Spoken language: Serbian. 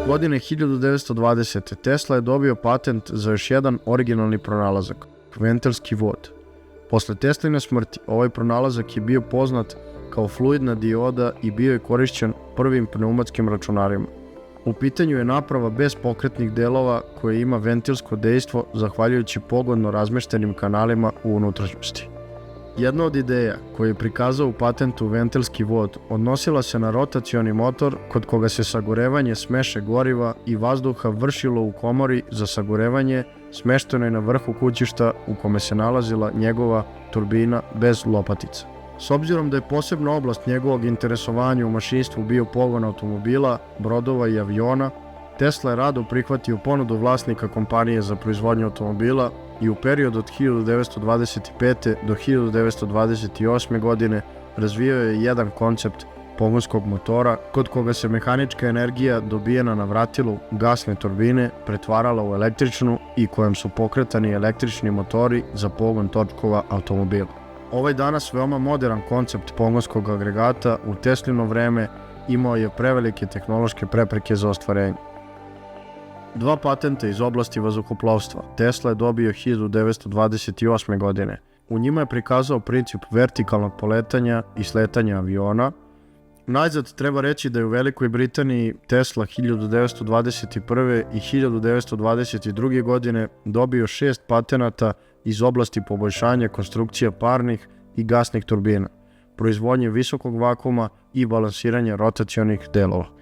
Godine 1920. Tesla je dobio patent za još jedan originalni pronalazak, ventilski vod. Posle Tesline smrti, ovaj pronalazak je bio poznat kao fluidna dioda i bio je korišćen prvim pneumatskim računarima. U pitanju je naprava bez pokretnih delova koja ima ventilsko dejstvo zahvaljujući pogodno razmeštenim kanalima u unutrašnjosti. Jedna od ideja koju je prikazao u patentu ventilski vod odnosila se na rotacioni motor kod koga se sagorevanje smeše goriva i vazduha vršilo u komori za sagorevanje smeštenoj na vrhu kućišta u kome se nalazila njegova turbina bez lopatica. S obzirom da je posebna oblast njegovog interesovanja u mašinstvu bio pogon automobila, brodova i aviona, Tesla je rado prihvatio ponudu vlasnika kompanije za proizvodnju automobila i u periodu od 1925. do 1928. godine razvio je jedan koncept pogonskog motora kod koga se mehanička energija dobijena na vratilu gasne turbine pretvarala u električnu i kojem su pokretani električni motori za pogon točkova automobila. Ovaj danas veoma modern koncept pogonskog agregata u Teslino vreme imao je prevelike tehnološke prepreke za ostvarenje. Dva patenta iz oblasti vazduhoplovstva Tesla je dobio 1928. godine. U njima je prikazao princip vertikalnog poletanja i sletanja aviona. Najzad treba reći da je u Velikoj Britaniji Tesla 1921. i 1922. godine dobio 6 patenata iz oblasti poboljšanja konstrukcija parnih i gasnih turbina, proizvodnje visokog vakuma i balansiranja rotacionih delova.